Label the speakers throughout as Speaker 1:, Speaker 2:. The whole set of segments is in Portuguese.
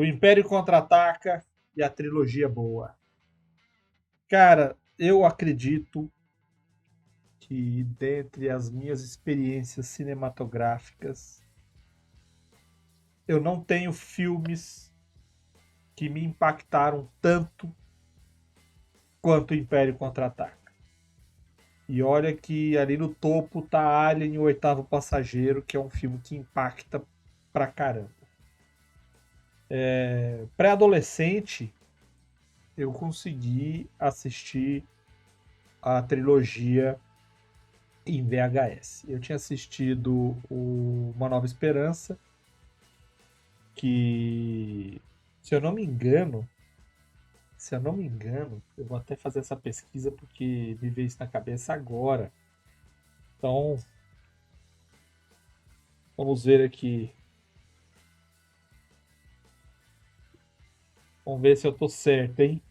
Speaker 1: O Império Contra-Ataca e a trilogia boa. Cara, eu acredito que dentre as minhas experiências cinematográficas, eu não tenho filmes que me impactaram tanto quanto o Império Contra-Ataca. E olha que ali no topo tá Alien e o Oitavo Passageiro, que é um filme que impacta pra caramba. Pré-adolescente, eu consegui assistir a trilogia em VHS. Eu tinha assistido Uma Nova Esperança, que, se eu não me engano, eu vou até fazer essa pesquisa porque me veio isso na cabeça agora. Então, vamos ver aqui. Vamos ver se eu tô certo, hein?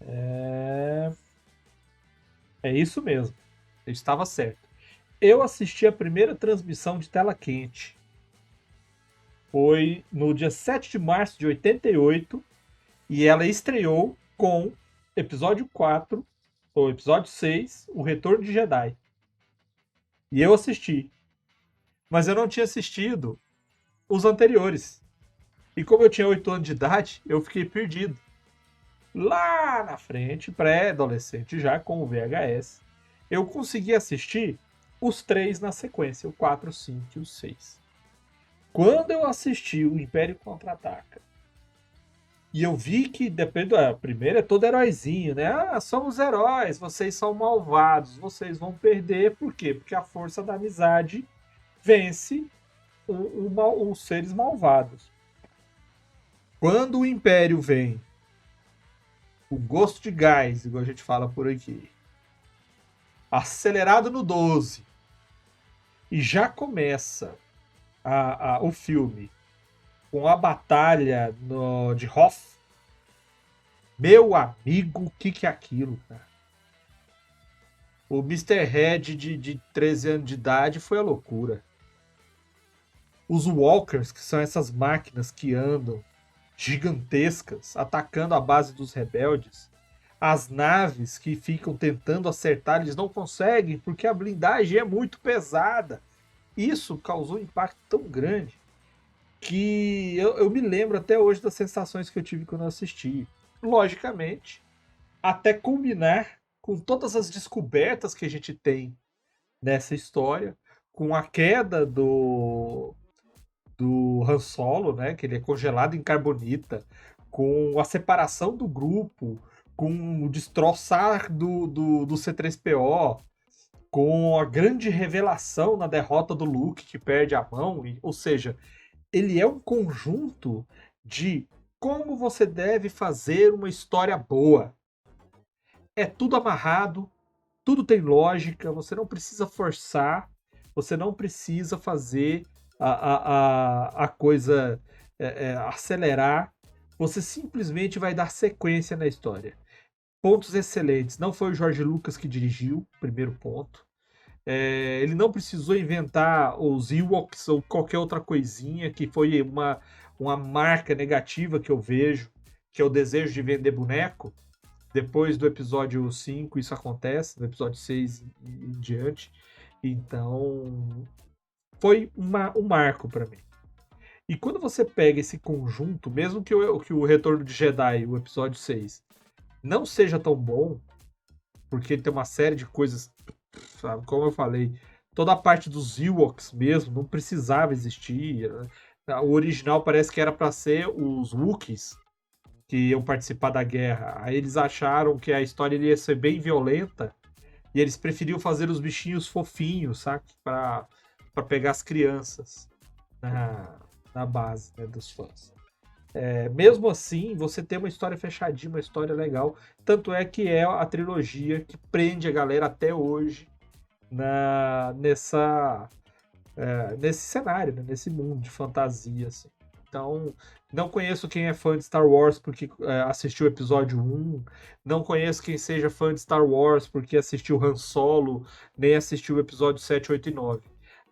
Speaker 1: É, é isso mesmo. Eu estava certo. Eu assisti a primeira transmissão de tela quente. Foi no dia 7 de março de 88 e ela estreou com episódio 4, ou episódio 6, O Retorno de Jedi. E eu assisti. Mas eu não tinha assistido os anteriores. E como eu tinha 8 anos de idade, eu fiquei perdido. Lá na frente, pré-adolescente já, com o VHS, eu consegui assistir os três na sequência, o 4, o 5 e o 6. Quando eu assisti o Império Contra-Ataca, e eu vi que, depende, a primeira é todo heróizinho, né? Ah, somos heróis, vocês são malvados, vocês vão perder, por quê? Porque a força da amizade vence os seres malvados. Quando o Império vem, o gosto de gás, igual a gente fala por aqui, acelerado no 12, e já começa o filme com a batalha de Hoth, meu amigo, o que é aquilo, cara? O Mr. Head de 13 anos de idade foi a loucura. Os Walkers, que são essas máquinas que andam gigantescas, atacando a base dos rebeldes. As naves que ficam tentando acertar, eles não conseguem porque a blindagem é muito pesada. Isso causou um impacto tão grande que eu me lembro até hoje das sensações que eu tive quando eu assisti. Logicamente, até culminar com todas as descobertas que a gente tem nessa história, com a queda do Han Solo, né, que ele é congelado em carbonita, com a separação do grupo, com o destroçar do C3PO, com a grande revelação na derrota do Luke, que perde a mão, ou seja, ele é um conjunto de como você deve fazer uma história boa. É tudo amarrado, tudo tem lógica, você não precisa forçar, você não precisa fazer a coisa acelerar, você simplesmente vai dar sequência na história. Pontos excelentes. Não foi o Jorge Lucas que dirigiu, primeiro ponto. Ele não precisou inventar os Ewoks ou qualquer outra coisinha, que foi uma marca negativa que eu vejo, que é o desejo de vender boneco. Depois do episódio 5 isso acontece, no episódio 6 em diante. Então, foi um marco para mim. E quando você pega esse conjunto, mesmo que o Retorno de Jedi, o episódio 6, não seja tão bom, porque ele tem uma série de coisas, sabe, como eu falei, toda a parte dos Ewoks mesmo não precisava existir. O original parece que era para ser os Wookiees que iam participar da guerra. Aí eles acharam que a história ia ser bem violenta e eles preferiam fazer os bichinhos fofinhos, sabe? Para pegar as crianças na base, né, dos fãs. Mesmo assim, você tem uma história fechadinha, uma história legal. Tanto é que é a trilogia que prende a galera até hoje nesse cenário, né, nesse mundo de fantasia. Assim. Então, não conheço quem é fã de Star Wars porque assistiu o episódio 1. Não conheço quem seja fã de Star Wars porque assistiu Han Solo, nem assistiu o episódio 7, 8 e 9.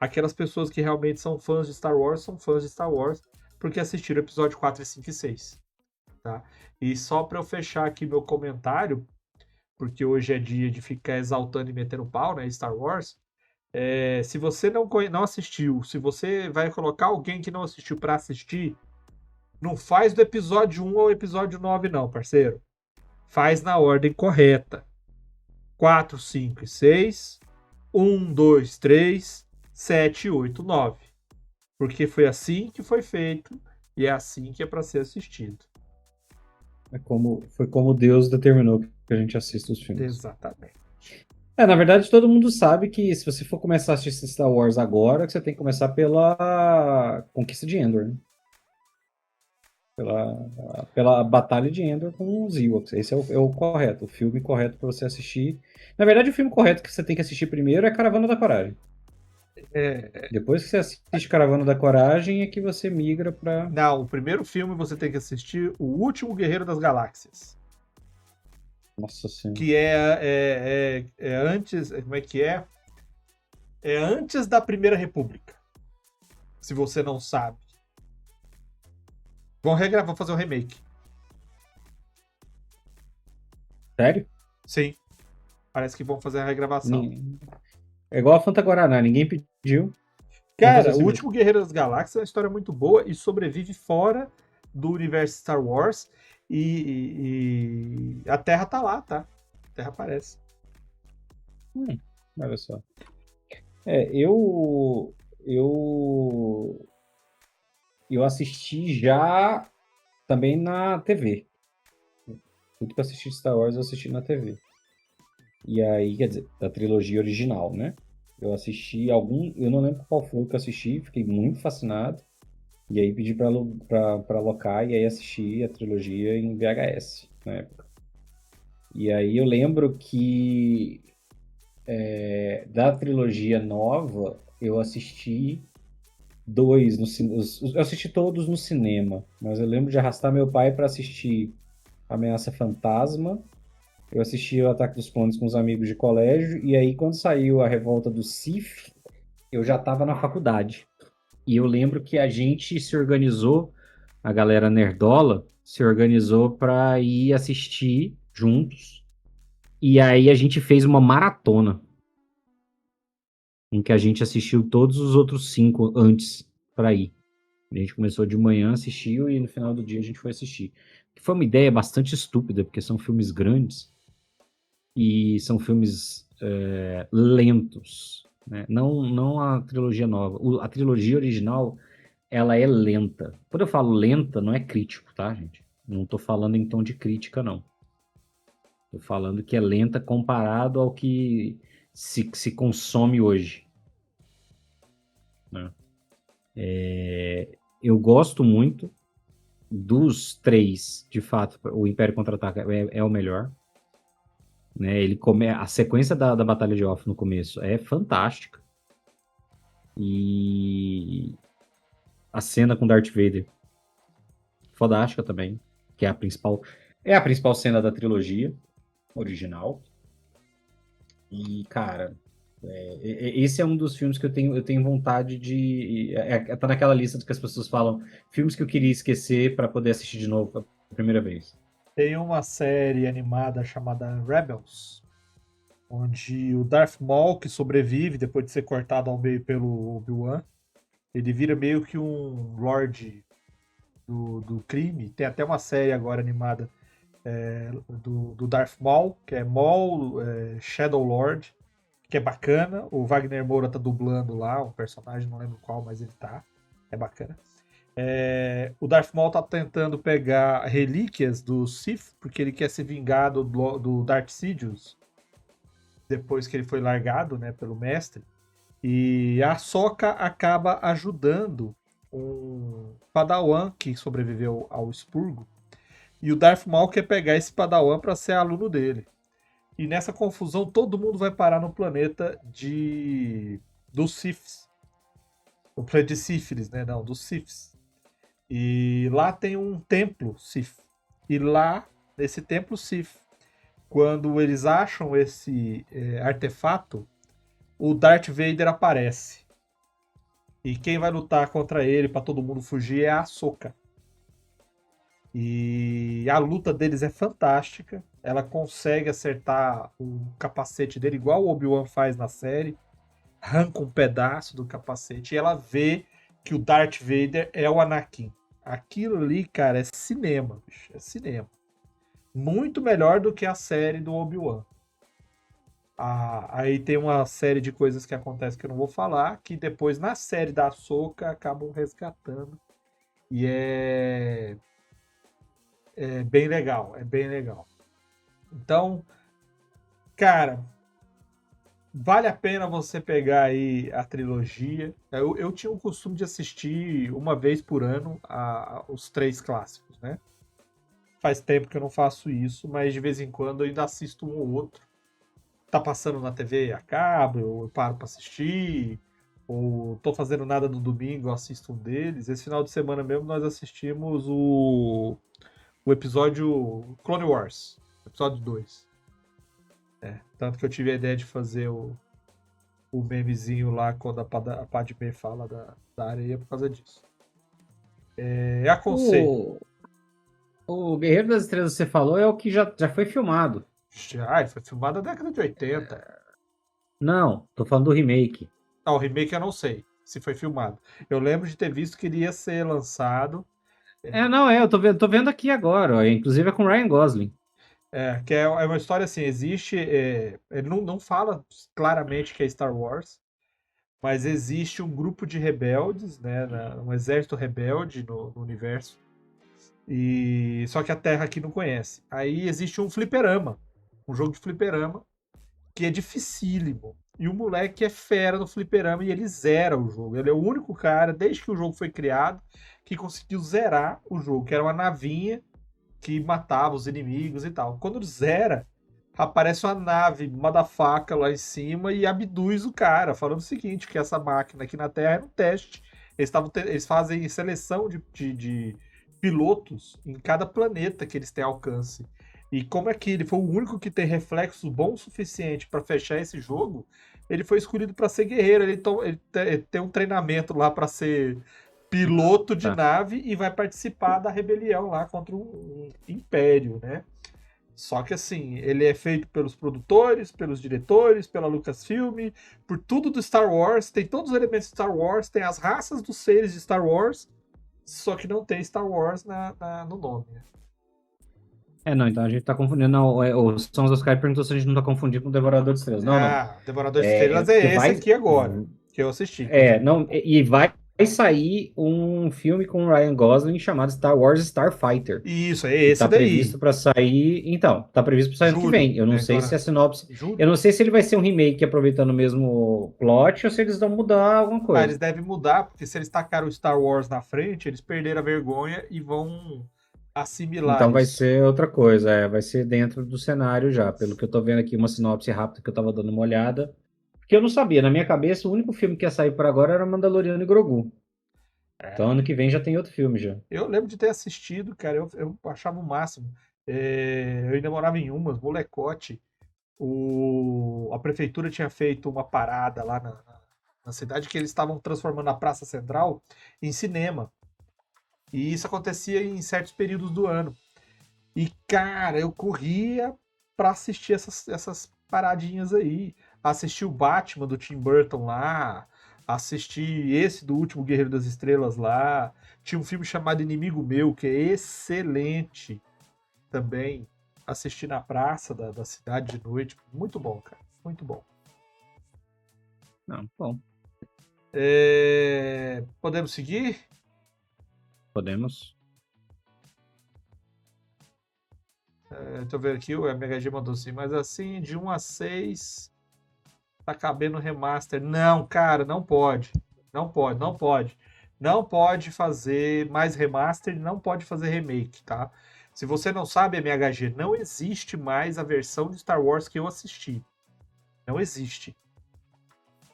Speaker 1: aquelas pessoas que realmente são fãs de Star Wars são fãs de Star Wars porque assistiram o episódio 4, 5 e 6. Tá? E só para eu fechar aqui meu comentário, porque hoje é dia de ficar exaltando e metendo pau, né, Star Wars. Se você não assistiu, se você vai colocar alguém que não assistiu para assistir, não faz do episódio 1 ao episódio 9 não, parceiro. Faz na ordem correta. 4, 5 e 6, 1, 2, 3, 7, 8, 9. Porque foi assim que foi feito e é assim que é para ser assistido.
Speaker 2: Foi como Deus determinou que a gente assista os filmes.
Speaker 1: Exatamente.
Speaker 2: Na verdade, todo mundo sabe que se você for começar a assistir Star Wars agora, que você tem que começar pela Conquista de Endor, né? Pela Batalha de Endor com os Ewoks. Esse é o correto, o filme correto para você assistir. Na verdade, o filme correto que você tem que assistir primeiro é Caravana da Coragem. Depois que você assiste Caravana da Coragem é que você migra pra...
Speaker 1: Não, o primeiro filme você tem que assistir O Último Guerreiro das Galáxias.
Speaker 2: Nossa Senhora.
Speaker 1: Que é antes. Como é que é? É antes da Primeira República. Se você não sabe. Vão fazer um remake.
Speaker 2: Sério?
Speaker 1: Sim. Parece que vão fazer a regravação.
Speaker 2: É igual a Fanta Guaraná, ninguém pediu. Vamos fazer
Speaker 1: Cara, O
Speaker 2: assim mesmo.
Speaker 1: Último Guerreiro das Galáxias é uma história muito boa e sobrevive fora do universo Star Wars. E a Terra tá lá, tá? A Terra aparece.
Speaker 2: Olha só. Eu assisti já também na TV. Tudo que eu assisti de Star Wars eu assisti na TV. E aí, quer dizer, da trilogia original, né? Eu assisti eu não lembro qual foi que eu assisti, fiquei muito fascinado. E aí pedi pra alocar e aí assisti a trilogia em VHS na época. E aí eu lembro que da trilogia nova eu assisti dois no cinema. Eu assisti todos no cinema, mas eu lembro de arrastar meu pai para assistir Ameaça Fantasma. Eu assisti o Ataque dos Clones com os amigos de colégio, e aí quando saiu a Revolta do Sith, eu já estava na faculdade. E eu lembro que a gente se organizou, a galera nerdola se organizou para ir assistir juntos. E aí a gente fez uma maratona, em que a gente assistiu todos os outros 5 antes para ir. A gente começou de manhã, assistiu e no final do dia a gente foi assistir. Que foi uma ideia bastante estúpida, porque são filmes grandes e são filmes lentos, né? Não a trilogia nova. A trilogia original, ela é lenta. Quando eu falo lenta, não é crítico, tá, gente? Não tô falando em tom de crítica, não. Tô falando que é lenta comparado ao que se consome hoje, né? Eu gosto muito dos 3, de fato. O Império Contra-Ataca é o melhor, né? A sequência da Batalha de Hoth no começo é fantástica. E a cena com Darth Vader, fantástica também, que é a principal cena da trilogia original. E, cara, esse é um dos filmes que eu tenho vontade de. Tá naquela lista que as pessoas falam, filmes que eu queria esquecer para poder assistir de novo a primeira vez.
Speaker 1: Tem uma série animada chamada Rebels, onde o Darth Maul, que sobrevive depois de ser cortado ao meio pelo Obi-Wan, ele vira meio que um Lorde do crime. Tem até uma série agora animada do Darth Maul, que é Maul Shadow Lord, que é bacana. O Wagner Moura tá dublando lá, um personagem, não lembro qual, mas ele tá. É bacana. O Darth Maul tá tentando pegar relíquias do Sith, porque ele quer se vingar do Darth Sidious, depois que ele foi largado, né, pelo mestre. E a Ahsoka acaba ajudando um Padawan que sobreviveu ao expurgo. E o Darth Maul quer pegar esse Padawan para ser aluno dele. E nessa confusão todo mundo vai parar no planeta dos Siths. O planeta de Sífilis, né? Não, dos Siths. E lá tem um templo Sith. E lá, nesse templo Sith, quando eles acham esse artefato, o Darth Vader aparece. E quem vai lutar contra ele pra todo mundo fugir é a Ahsoka. E a luta deles é fantástica. Ela consegue acertar o capacete dele igual o Obi-Wan faz na série. Arranca um pedaço do capacete e ela vê que o Darth Vader é o Anakin. Aquilo ali, cara, é cinema, bicho. É cinema. Muito melhor do que a série do Obi-Wan. Aí tem uma série de coisas que acontecem que eu não vou falar, que depois na série da Ahsoka acabam resgatando. E é bem legal, é bem legal. Então, cara, vale a pena você pegar aí a trilogia. Eu tinha o costume de assistir uma vez por ano os 3 clássicos, né? Faz tempo que eu não faço isso, mas de vez em quando eu ainda assisto um ou outro. Tá passando na TV a cabo, eu paro pra assistir, ou tô fazendo nada no domingo, eu assisto um deles. Esse final de semana mesmo nós assistimos o episódio Clone Wars, episódio 2. Tanto que eu tive a ideia de fazer o memezinho lá quando a Padmé fala da areia por causa disso. Aconselho.
Speaker 2: O Guerreiro das Estrelas que você falou é o que já foi filmado.
Speaker 1: Já, foi filmado na década de 80.
Speaker 2: Não, tô falando do remake.
Speaker 1: O remake eu não sei se foi filmado. Eu lembro de ter visto que ele ia ser lançado.
Speaker 2: Eu tô vendo aqui agora, ó, inclusive é com Ryan Gosling.
Speaker 1: Que é uma história assim, existe. Ele não fala claramente que é Star Wars, mas existe um grupo de rebeldes, né, um exército rebelde no universo. E só que a Terra aqui não conhece. Aí existe um fliperama, um jogo de fliperama que é dificílimo. E o moleque é fera no fliperama e ele zera o jogo. Ele é o único cara, desde que o jogo foi criado, que conseguiu zerar o jogo, que era uma navinha que matava os inimigos e tal. Quando ele zera, aparece uma nave, uma faca lá em cima e abduz o cara, falando o seguinte, que essa máquina aqui na Terra era um teste. Eles fazem seleção de pilotos em cada planeta que eles têm alcance. E como é que ele foi o único que tem reflexo bom o suficiente para fechar esse jogo, ele foi escolhido para ser guerreiro. Ele tem um treinamento lá para ser piloto de
Speaker 2: Tá.
Speaker 1: nave e vai participar da rebelião lá contra um império, né? Só que assim, ele é feito pelos produtores, pelos diretores, pela Lucasfilm, por tudo do Star Wars, tem todos os elementos de Star Wars, tem as raças dos seres de Star Wars, só que não tem Star Wars no nome.
Speaker 2: Não, então a gente tá confundindo. Não, o Sons of Sky perguntou se a gente não tá confundindo com o Devorador de Estrelas. Não.
Speaker 1: Devorador de Estrelas é
Speaker 2: Porque
Speaker 1: esse aqui agora, que eu assisti.
Speaker 2: Não, e vai sair um filme com o Ryan Gosling chamado Star Wars Starfighter.
Speaker 1: Isso, é esse
Speaker 2: tá
Speaker 1: daí.
Speaker 2: Previsto para sair. Então, tá previsto para sair ano que vem. Eu não sei se a sinopse. Eu não sei se ele vai ser um remake aproveitando o mesmo plot ou se eles vão mudar alguma coisa.
Speaker 1: Eles devem mudar, porque se eles tacaram o Star Wars na frente, eles perderam a vergonha e vão assimilar.
Speaker 2: Então vai ser outra coisa, vai ser dentro do cenário já. Pelo que eu tô vendo aqui, uma sinopse rápida que eu tava dando uma olhada. Porque eu não sabia, na minha cabeça, o único filme que ia sair por agora era Mandaloriano e Grogu. Então ano que vem já tem outro filme já.
Speaker 1: Eu lembro de ter assistido, cara, eu achava o máximo. Eu ainda morava em Umas, molecote. A prefeitura tinha feito uma parada lá na cidade que eles estavam transformando a Praça Central em cinema. E isso acontecia em certos períodos do ano. E, cara, eu corria pra assistir essas paradinhas aí. Assistir o Batman do Tim Burton lá. Assistir esse do último Guerreiro das Estrelas lá. Tinha um filme chamado Inimigo Meu, que é excelente também. Assistir na praça da cidade de noite. Muito bom, cara. Muito bom.
Speaker 2: Não, bom.
Speaker 1: Podemos seguir?
Speaker 2: Podemos.
Speaker 1: Tô vendo aqui, o MHG mandou assim, mas assim, de 1 a 6, tá cabendo remaster. Não, cara, não pode. Não pode, não pode. Não pode fazer mais remaster, não pode fazer remake, tá? Se você não sabe, MHG, não existe mais a versão de Star Wars que eu assisti. Não existe.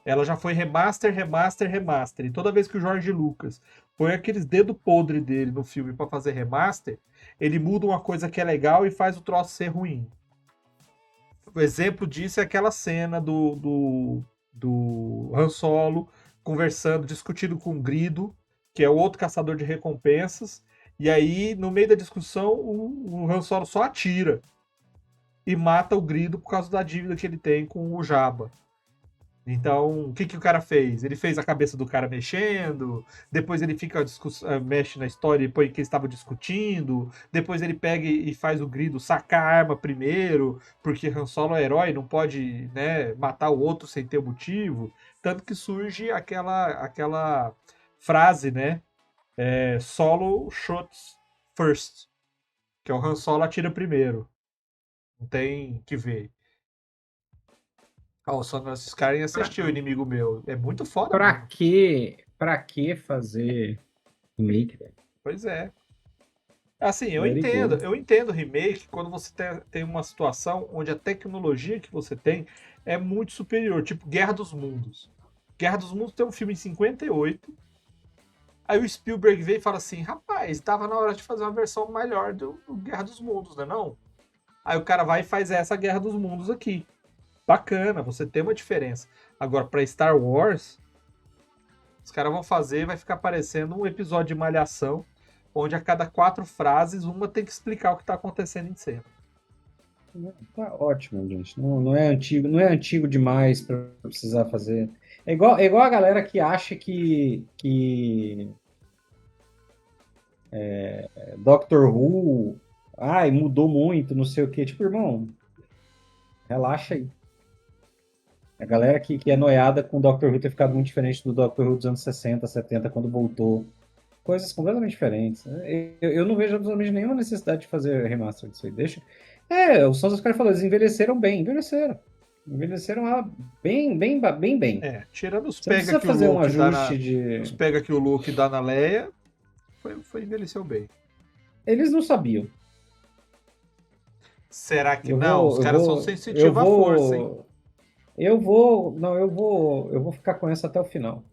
Speaker 1: Ela já foi remaster, remaster, remaster. E toda vez que o George Lucas põe aqueles dedos podres dele no filme para fazer remaster, ele muda uma coisa que é legal e faz o troço ser ruim. O exemplo disso é aquela cena do Han Solo conversando, discutindo com o Grido, que é o outro caçador de recompensas. E aí, no meio da discussão, o Han Solo só atira e mata o Grido por causa da dívida que ele tem com o Jabba. Então, o que o cara fez? Ele fez a cabeça do cara mexendo, depois ele mexe na história e põe que eles estavam discutindo, depois ele pega e faz o Grido sacar a arma primeiro, porque Han Solo é herói, não pode, né, matar o outro sem ter motivo. Tanto que surge aquela frase, né? Solo shots first, que é o Han Solo atira primeiro. Não tem que ver. O Son of Skyrim assistiu o Inimigo Meu. É muito foda mesmo.
Speaker 2: Pra que fazer remake, velho?
Speaker 1: Pois é. Assim,
Speaker 2: Let it go.
Speaker 1: eu entendo remake quando você tem uma situação onde a tecnologia que você tem é muito superior, tipo Guerra dos Mundos. Guerra dos Mundos tem um filme em 58. Aí o Spielberg veio e fala assim: rapaz, estava na hora de fazer uma versão melhor do Guerra dos Mundos, né? Não? Aí o cara vai e faz essa Guerra dos Mundos aqui. Bacana, você tem uma diferença. Agora, pra Star Wars, os caras vão fazer, vai ficar parecendo um episódio de Malhação, onde a cada 4 frases, uma tem que explicar o que tá acontecendo em cena.
Speaker 2: Tá ótimo, gente. Não é antigo demais pra precisar fazer. É igual a galera que acha que Doctor Who, ai, mudou muito, não sei o quê. Tipo, irmão, relaxa aí. A galera que é noiada com o Doctor Who ter ficado muito diferente do Doctor Who dos anos 60, 70, quando voltou. Coisas completamente diferentes. Eu não vejo absolutamente nenhuma necessidade de fazer remaster disso aí. Deixa. O Sons of Skyrim falou, eles envelheceram bem, envelheceram. Envelheceram bem, bem, bem, bem.
Speaker 1: Tirando os
Speaker 2: Você não
Speaker 1: pega
Speaker 2: precisa
Speaker 1: que o
Speaker 2: fazer um
Speaker 1: Luke dá
Speaker 2: ajuste de.
Speaker 1: os pega que o Luke dá na Leia, envelheceu bem.
Speaker 2: Eles não sabiam.
Speaker 1: Será que não? Os caras são sensitivos à força, hein?
Speaker 2: Eu vou ficar com essa até o final.